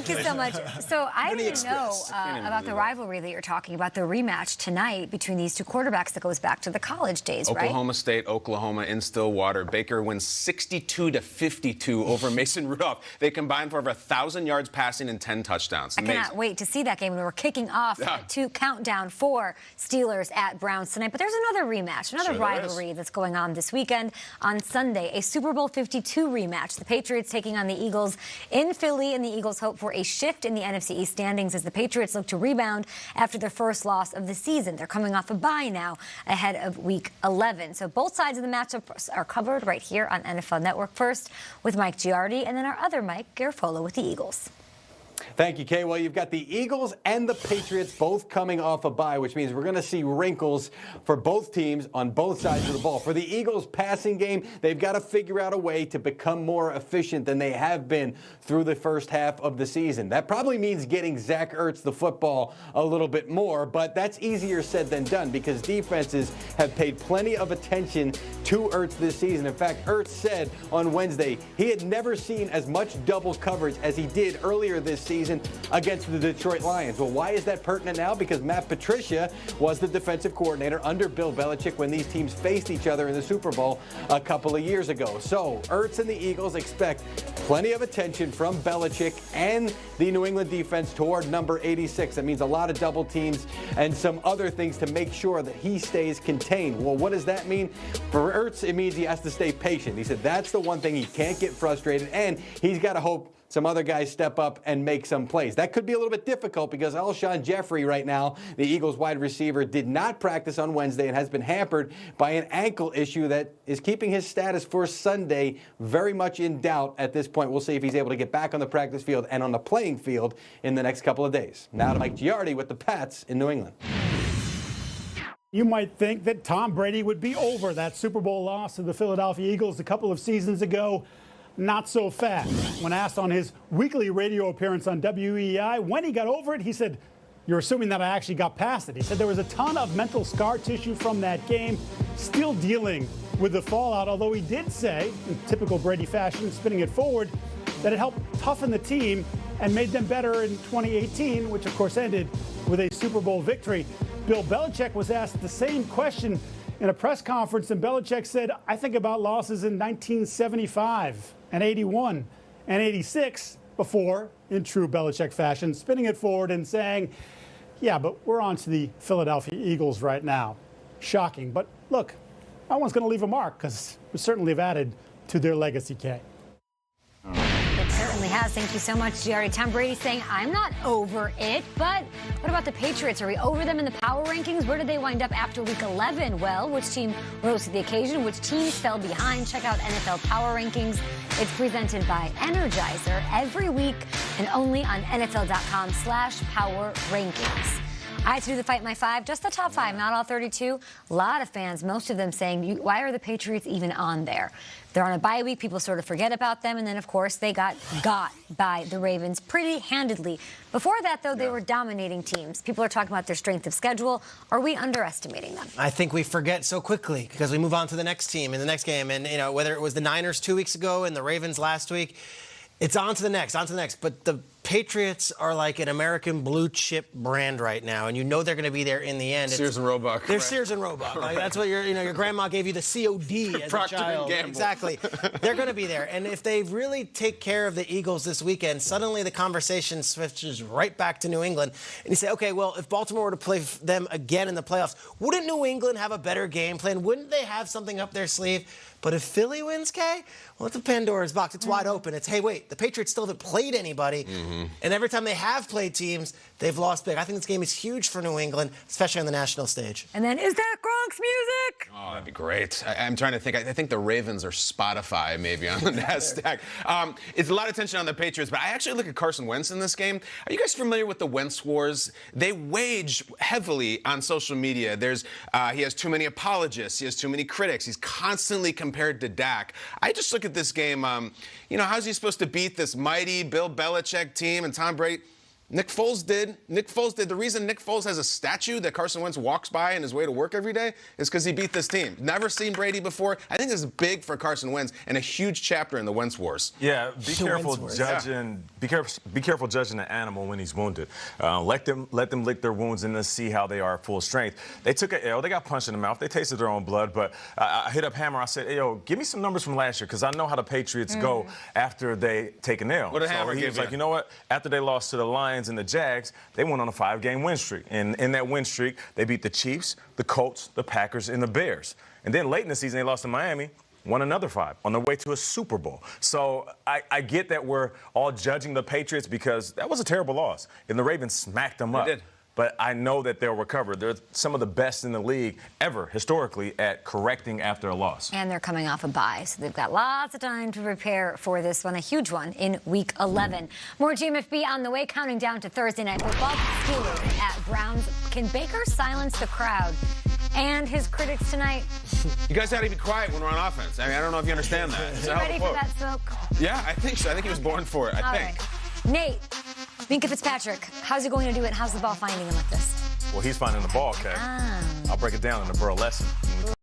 Thank you so much. So I didn't know about the rivalry that you're talking about, the rematch tonight between these two quarterbacks that goes back to the college days, right? Oklahoma State, Oklahoma in Stillwater. Baker wins 62-52 over Mason Rudolph. They combined for over 1,000 yards passing and 10 touchdowns. I cannot wait to see that game. We're kicking off to countdown for Steelers at Browns tonight. But there's another rematch, another rivalry that's going on this weekend on Sunday, a Super Bowl 52 rematch. The Patriots taking on the Eagles in Philly, and the Eagles hope for a shift in the NFC East standings as the Patriots look to rebound after their first loss of the season. They're coming off a bye now ahead of Week 11. So both sides of the matchup are covered right here on NFL Network. First with Mike Giardi, and then our other Mike, Garafolo with the Eagles. Thank you, Kay. Well, you've got the Eagles and the Patriots both coming off a bye, which means we're going to see wrinkles for both teams on both sides of the ball. For the Eagles passing game, they've got to figure out a way to become more efficient than they have been through the first half of the season. That probably means getting Zach Ertz the football a little bit more, but that's easier said than done because defenses have paid plenty of attention to Ertz this season. In fact, Ertz said on Wednesday he had never seen as much double coverage as he did earlier this season against the Detroit Lions. Well, why is that pertinent now? Because Matt Patricia was the defensive coordinator under Bill Belichick when these teams faced each other in the Super Bowl a couple of years ago. So Ertz and the Eagles expect plenty of attention from Belichick and the New England defense toward number 86. That means a lot of double teams and some other things to make sure that he stays contained. Well, what does that mean? For Ertz, it means he has to stay patient. He said that's the one thing he can't get frustrated, and he's got to hope some other guys step up and make some plays. That could be a little bit difficult because Alshon Jeffrey right now, the Eagles wide receiver, did not practice on Wednesday and has been hampered by an ankle issue that is keeping his status for Sunday very much in doubt at this point. We'll see if he's able to get back on the practice field and on the playing field in the next couple of days. Now to Mike Giardi with the Pats in New England. You might think that Tom Brady would be over that Super Bowl loss to the Philadelphia Eagles a couple of seasons ago. Not so fast. When asked on his weekly radio appearance on WEI when he got over it, he said, "You're assuming that I actually got past it." He said there was a ton of mental scar tissue from that game, still dealing with the fallout, although he did say, in typical Brady fashion, spinning it forward, that it helped toughen the team and made them better in 2018, which of course ended with a Super Bowl victory. Bill Belichick was asked the same question in a press conference, and Belichick said, "I think about losses in 1975 and 81 and 86 before," in true Belichick fashion, spinning it forward and saying, "Yeah, but we're on to the Philadelphia Eagles right now." Shocking. But look, no one's going to leave a mark because we certainly have added to their legacy, Kay. It certainly has. Thank you so much, Giardi. Tom Brady saying, "I'm not over it." But what about the Patriots? Are we over them in the power rankings? Where did they wind up after Week 11? Well, which team rose to the occasion? Which teams fell behind? Check out NFL Power Rankings. It's presented by Energizer every week and only on NFL.com/power rankings. I had to do the Fight My Five, just the top five, not all 32. A lot of fans, most of them saying, why are the Patriots even on there? They're on a bye week. People sort of forget about them. And then, of course, they got by the Ravens pretty handedly. Before that, though, they were dominating teams. People are talking about their strength of schedule. Are we underestimating them? I think we forget so quickly because we move on to the next team in the next game. And, you know, whether it was the Niners 2 weeks ago and the Ravens last week, it's on to the next, on to the next. But the Patriots are like an American blue chip brand right now, and you know they're going to be there in the end. Sears and Roebuck. They're Sears and Roebuck. Like, that's what your grandma gave you the COD as Procter a child. and Gamble. Exactly. They're going to be there, and if they really take care of the Eagles this weekend, suddenly the conversation switches right back to New England, and you say, okay, well, if Baltimore were to play them again in the playoffs, wouldn't New England have a better game plan? Wouldn't they have something up their sleeve? But if Philly wins, Kay, well, it's a Pandora's box. It's wide open. It's, hey, wait, the Patriots still haven't played anybody. And every time they have played teams, they've lost big. I think this game is huge for New England, especially on the national stage. And then, is that Gronk's music? Oh, that'd be great. I'm trying to think. I think the Ravens are Spotify maybe on the NASDAQ. It's a lot of tension on the Patriots, but I actually look at Carson Wentz in this game. Are you guys familiar with the Wentz wars? They wage heavily on social media. He has too many apologists. He has too many critics. He's constantly compared to Dak. I just look at this game, how's he supposed to beat this mighty Bill Belichick team and Tom Brady? Nick Foles did. Nick Foles did. The reason Nick Foles has a statue that Carson Wentz walks by on his way to work every day is because he beat this team. Never seen Brady before. I think this is big for Carson Wentz and a huge chapter in the Wentz wars. Yeah, be careful judging. Be careful judging an animal when he's wounded. Let them lick their wounds and then see how they are at full strength. They took an L. They got punched in the mouth. They tasted their own blood. But I hit up Hammer. I said, "Hey, yo, give me some numbers from last year because I know how the Patriots go after they take an L." What did Hammer he give was you? like, you know what? After they lost to the Lions and the Jags, they went on a 5-game win streak. And in that win streak, they beat the Chiefs, the Colts, the Packers, and the Bears. And then late in the season, they lost to Miami, won another 5 on their way to a Super Bowl. So I get that we're all judging the Patriots because that was a terrible loss. And the Ravens smacked them up. They did. But I know that they'll recover. They're some of the best in the league ever, historically, at correcting after a loss. And they're coming off a bye, so they've got lots of time to prepare for this one, a huge one, in Week 11. More GMFB on the way, counting down to Thursday Night Football. Steelers at Browns. Can Baker silence the crowd and his critics tonight? You guys got to be quiet when we're on offense. I mean, I don't know if you understand that. It's You a hell of a ready for quote. that smoke? Yeah, I think so. I think he was born for it. I think. All right. Nate, Minka Fitzpatrick, how's he going to do it? How's the ball finding him like this? Well, he's finding the ball, okay? I'll break it down in a burlesque when we come